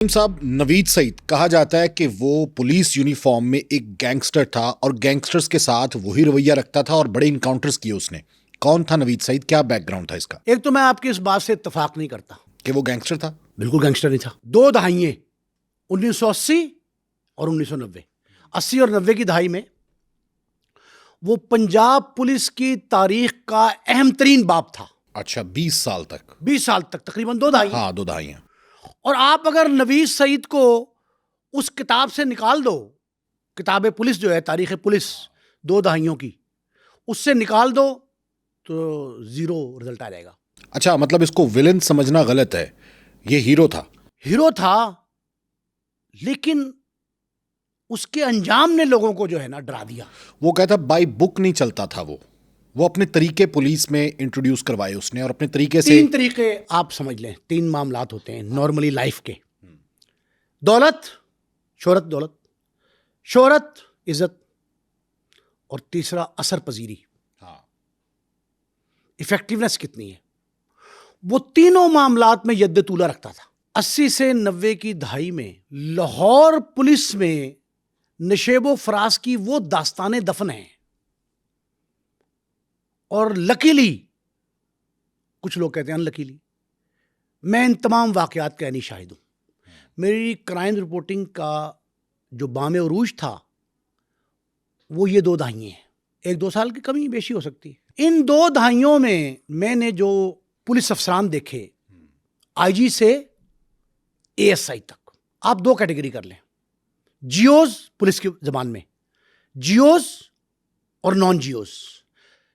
साहब, नवीद सईद कहा जाता है कि वो पुलिस यूनिफॉर्म में एक गैंगस्टर था और गैंगस्टर्स के साथ वही रवैया रखता था और बड़े इनकाउंटर्स किए उसने। कौन था नवीद सईद? क्या बैकग्राउंड था इसका? एक तो मैं आपकी इस बात से इत्तेफाक नहीं करता। कि वो गैंगस्टर था? बिल्कुल गैंगस्टर नहीं था। दो दहाइयां 1980 और 1990, 80 और 90 की दहाई में वो पंजाब पुलिस की तारीख का अहम तरीन बाब था। अच्छा, 20 साल तक? 20 साल तक, तकरीबन दो दहाई। हाँ, 2 दहाइयां। और आप अगर नवीद सईद को उस किताब से निकाल दो, किताब पुलिस जो है, तारीख पुलिस दो दहाइयों की, उससे निकाल दो तो जीरो रिजल्ट आ जाएगा। अच्छा, मतलब इसको विलन समझना गलत है। ये हीरो था। हीरो था, लेकिन उसके अंजाम ने लोगों को जो है ना डरा दिया। वो कहता बाई बुक नहीं चलता था। वो अपने तरीके पुलिस में इंट्रोड्यूस करवाए उसने और अपने तरीके से। 3 तरीके आप समझ लें, 3 मामलात होते हैं नॉर्मली लाइफ के। दौलत, शोहरत, दौलत, शोहरत, इज्जत, और तीसरा असर पजीरी। हाँ। इफेक्टिवनेस कितनी है। वो तीनों मामलात में यद्द तूला रखता था। 80 से 90 की दहाई में लाहौर पुलिस में नशेबो फराज की वो दास्ताने दफन है। और लकीली, कुछ लोग कहते हैं अनलकीली, मैं इन तमाम वाकयात का यानी शाहिद हूं। मेरी क्राइम रिपोर्टिंग का जो बामे उरूज था वो ये 2 दहाइयां हैं। 1-2 साल की कमी बेशी हो सकती है। इन 2 दहाइयों में मैंने जो पुलिस अफसरान देखे, आईजी से एएसआई तक, आप 2 कैटेगरी कर लें। जियोज, पुलिस की जबान में जियोज और non GOs.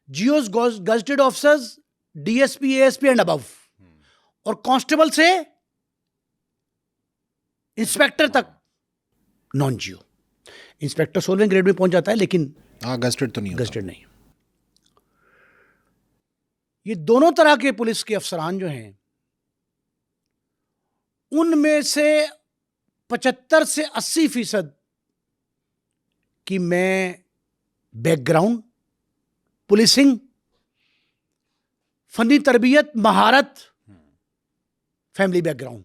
GOs gazetted officers, DSP, ASP and above, और कांस्टेबल से इंस्पेक्टर तक नॉन जियो। इंस्पेक्टर 16वें ग्रेड में पहुंच जाता है, लेकिन गजेटेड तो नहीं होता। गजेटेड नहीं। ये दोनों तरह के पुलिस के अफसरान जो हैं, उनमें से 75 से 80% की मैं बैकग्राउंड, पुलिसिंग, फनी तरबियत, महारत, फैमिली बैकग्राउंड,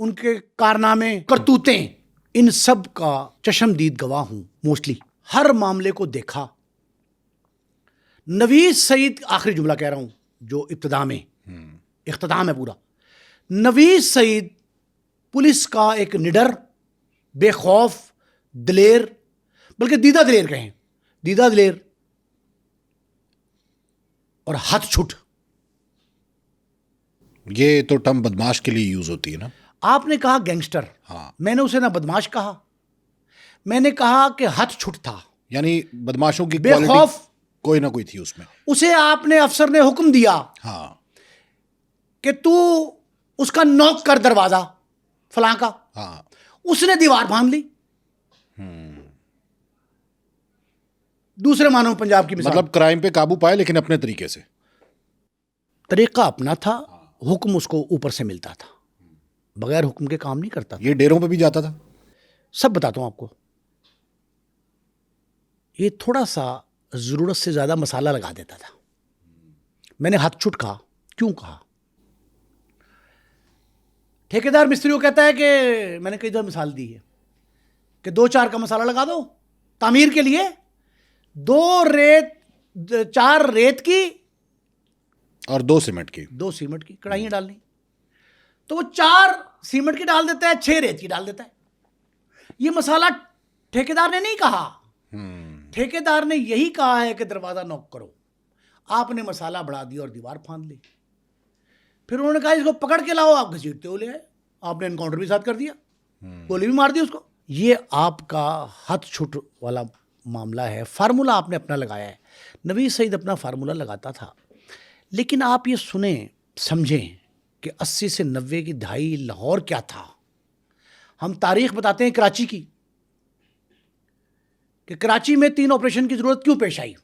उनके कारनामे, करतूतें, इन सब का चशमदीद गवाह हूं। मोस्टली हर मामले को देखा। नवीद सईद, आखिरी जुमला कह रहा हूं जो इब्तिदा में, इख्तिताम है पूरा। नवीद सईद पुलिस का एक निडर, बेखौफ, दिलेर, बल्कि दीदा दिलेर कहें, दीदा दिलेर और हथछुट। ये तो टर्म बदमाश के लिए यूज होती है ना? आपने कहा गैंगस्टर, हाँ। मैंने उसे ना बदमाश कहा, मैंने कहा कि हथछुट था। यानी बदमाशों की बेखौफ कोई ना कोई थी उसमें। उसे आपने, अफसर ने हुक्म दिया हाँ। कि तू उसका नॉक कर दरवाजा फलां का। हाँ। उसने दीवार फांद ली। दूसरे मानो पंजाब की मिसाल, मतलब क्राइम पे काबू पाए, लेकिन अपने तरीके से। तरीका अपना था, हुक्म उसको ऊपर से मिलता था, बगैर हुक्म के काम नहीं करता था। ये डेरों पे भी जाता था? सब बताता हूं आपको। ये थोड़ा सा जरूरत से ज्यादा मसाला लगा देता था। मैंने हथछुट कहा, क्यों कहा? ठेकेदार मिस्त्री को कहता है कि मैंने कई दफा मिसाल दी है कि 2-4 का मसाला लगा दो तामीर के लिए। 4 रेत की और 2 सीमेंट की। 2 सीमेंट की कढ़ाइयां डालनी। तो वो 4 सीमेंट की डाल देता है, 6 रेत की डाल देता है। ये मसाला ठेकेदार ने नहीं कहा। ठेकेदार ने यही कहा है कि दरवाजा नॉक करो। आपने मसाला बढ़ा दिया और दीवार फांद ली। फिर उन्होंने कहा इसको पकड़ के लाओ, आप घसीटते हो ले आए। आपने एनकाउंटर भी साथ कर दिया, गोली भी मार दी उसको। ये आपका हथछुट वाला मामला है। फार्मूला आपने अपना लगाया है। नवीद सईद अपना फार्मूला लगाता था। लेकिन आप ये सुने, समझें कि 80 से 90 की दहाई लाहौर क्या था। हम तारीख बताते हैं कराची की, कि कराची में 3 ऑपरेशन की जरूरत क्यों पेश आई।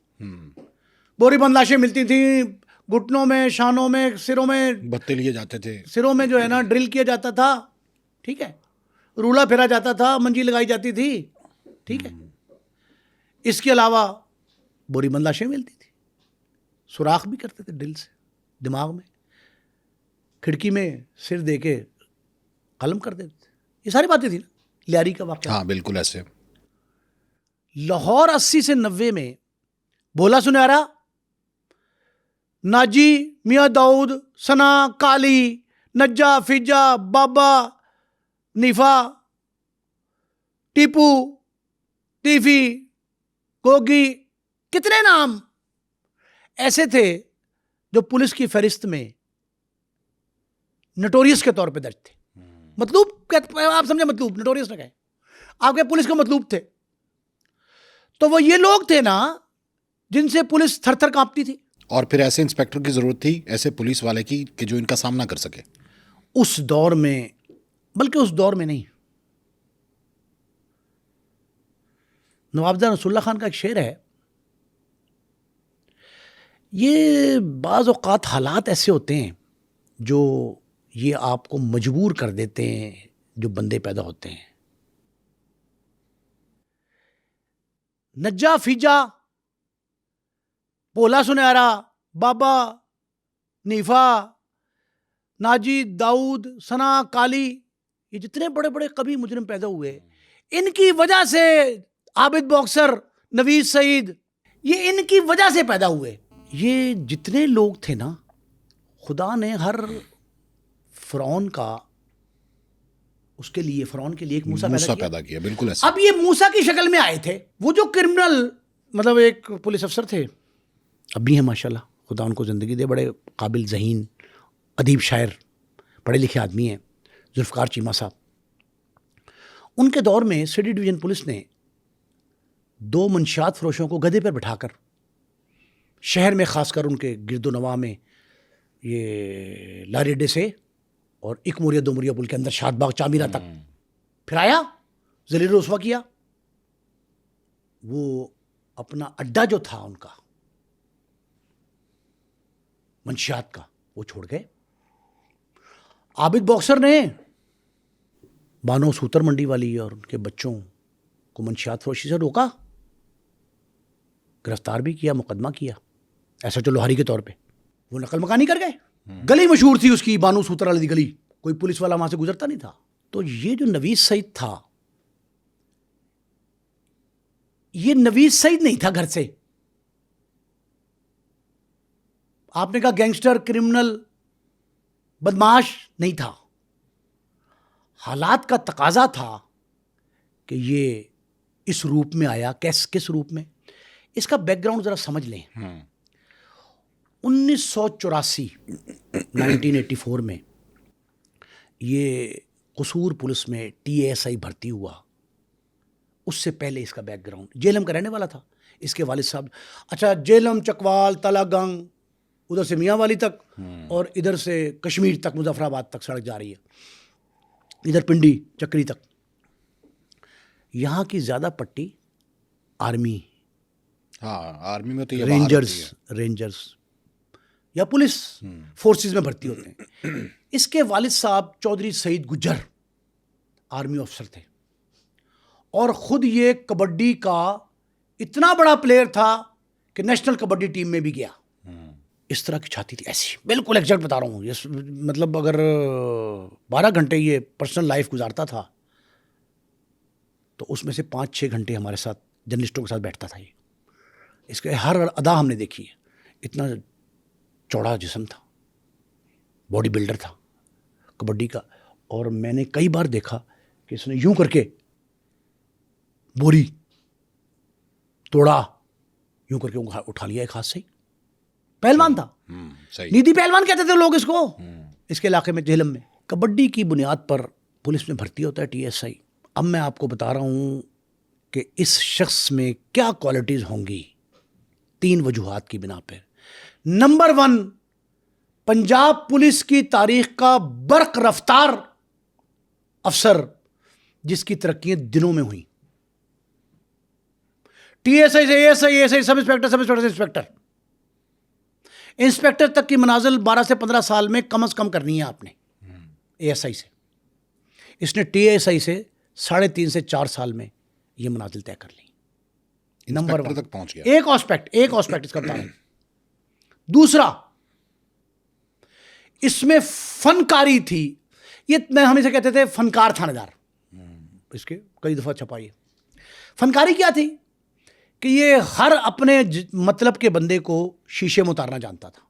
बोरीबंद लाशें मिलती थी, घुटनों में, शानों में, सिरों में बत्ते लिए जाते थे, सिरों में जो है ना ड्रिल किया जाता था, ठीक है, रूला फेरा जाता था, मंजी लगाई जाती थी, ठीक है। इसके अलावा बोरीबंद लाशें मिलती थी, सुराख भी करते थे ड्रिल से दिमाग में, खिड़की में सिर दे के कलम कर देते थे। ये सारी बातें थी ना, लियारी का वाक़या। हाँ बिल्कुल ऐसे। लाहौर 80 से 90 में भोला सुनहरा, नाजी, मियाँ दाऊद, सना, काली, नज्जा, फिजा, बाबा, नीफा, टीपू, टीफी, गोगी, कितने नाम ऐसे थे जो पुलिस की फहरिस्त में नोटोरियस के तौर पे दर्ज थे। मतलूब, आप समझे, मतलूब नोटोरियस ना कहे, आपके पुलिस के मतलूब थे। तो वो ये लोग थे ना जिनसे पुलिस थर थर कांपती थी। और फिर ऐसे इंस्पेक्टर की जरूरत थी, ऐसे पुलिस वाले की, कि जो इनका सामना कर सके। उस दौर में, बल्कि उस दौर में नहीं, नवाबजादा रसूलुल्लाह खान का एक शेर है, ये बाज़ औक़ात हालात ऐसे होते हैं जो ये आपको मजबूर कर देते हैं, जो बंदे पैदा होते हैं। नज्जा, फिजा, भोला सुनहरा, बाबा, नीफा, नाजी, दाऊद, सना, काली, ये जितने बड़े बड़े कवि मुजरिम पैदा हुए, इनकी वजह से आबिद बॉक्सर, नवीद सईद, ये इनकी वजह से पैदा हुए। ये जितने लोग थे ना, खुदा ने हर फ़िरौन का, उसके लिए, फ़िरौन के लिए एक मूसा पैदा किया। बिल्कुल ऐसे। अब ये मूसा की शक्ल में आए थे। वो जो क्रिमिनल, मतलब एक पुलिस अफसर थे, अब भी हैं माशाल्लाह, खुदा उनको ज़िंदगी दे, बड़े काबिल ज़हीन अदीब शायर, पढ़े लिखे आदमी हैं, जुल्फ़कार चीमा साहब। उनके दौर में सिटी डिवीज़न पुलिस ने 2 मंशियात फरोशों को गधे पर बिठाकर शहर में, ख़ासकर उनके गिरदोनवा में, ये लारेडे से और एक मोरिया 2 मोरिया पुल के अंदर शादबाग चामीरा तक फिराया, ज़लील रुस्वा किया। वो अपना अड्डा जो था उनका मंशियात का, वो छोड़ गए। आबिद बॉक्सर ने बानो सूतर मंडी वाली और उनके बच्चों को मंशियात फरोशी से रोका, गिरफ्तार भी किया, मुकदमा किया, ऐसा जो लोहारी के तौर पे। वो नकल मकानी कर गए। गली मशहूर थी उसकी, बानो सूतर वाली गली, कोई पुलिस वाला वहां से गुजरता नहीं था। तो ये जो नवीद सईद था, ये नवीद सईद नहीं था घर से। आपने कहा गैंगस्टर, क्रिमिनल, बदमाश नहीं था। हालात का तकाजा था कि ये इस रूप में आया। किस रूप में? इसका बैकग्राउंड जरा समझ लें। 1984 1984 में ये कसूर पुलिस में TASI भर्ती हुआ। उससे पहले इसका बैकग्राउंड जेलम का रहने वाला था। इसके वालिद साहब, अच्छा, जेलम, चकवाल, तलागंग, उधर से मियाँ वाली तक और इधर से कश्मीर तक, मुजफ्फराबाद तक सड़क जा रही है, इधर पिंडी चक्री तक। यहाँ की ज़्यादा पट्टी आर्मी, हाँ आर्मी में तो ये रेंजर्स या पुलिस फोर्सेस में भर्ती होते हैं। इसके वालिद साहब चौधरी सईद गुज्जर आर्मी अफसर थे और ख़ुद ये कबड्डी का इतना बड़ा प्लेयर था कि नेशनल कबड्डी टीम में भी गया। इस तरह की छाती थी, ऐसी, बिल्कुल एग्जैक्ट बता रहा हूँ। ये मतलब अगर 12 घंटे ये पर्सनल लाइफ गुजारता था तो उसमें से 5-6 घंटे हमारे साथ जर्नलिस्टों के साथ बैठता था। ये इसके हर अदा हमने देखी है। इतना चौड़ा जिस्म था, बॉडी बिल्डर था कबड्डी का। और मैंने कई बार देखा कि इसने यूं करके बोरी तोड़ा, यूं करके उठा लिया एक हाथ से। पहलवान था, नीति पहलवान कहते थे लोग इसको, इसके इलाके में, झेलम में। कबड्डी की बुनियाद पर पुलिस में भर्ती होता है TSI। अब मैं आपको बता रहा हूं कि इस शख्स में क्या क्वालिटीज़ होंगी 3 वजूहात की बिना पर। नंबर 1, पंजाब पुलिस की तारीख का बर्क रफ्तार अफसर जिसकी तरक्कियां दिनों में हुई। TSI से ASI, sub inspector, sub inspector से इंस्पेक्टर, इंस्पेक्टर तक की मनाजिल 12 से 15 साल में कम से कम करनी है आपने। ASI से, इसने TSI से 3.5 से 4 साल में ये मनाजिल तय कर ली। नंबर 1 तक पहुंच गया। एक ऑस्पेक्ट इसका बता रहा हूं। दूसरा, इसमें फनकारी थी। ये मैं हमेशा कहते थे फनकार थानेदार, इसके कई दफ़ा छपाई है। फनकारी क्या थी कि ये हर अपने मतलब के बंदे को शीशे में उतारना जानता था।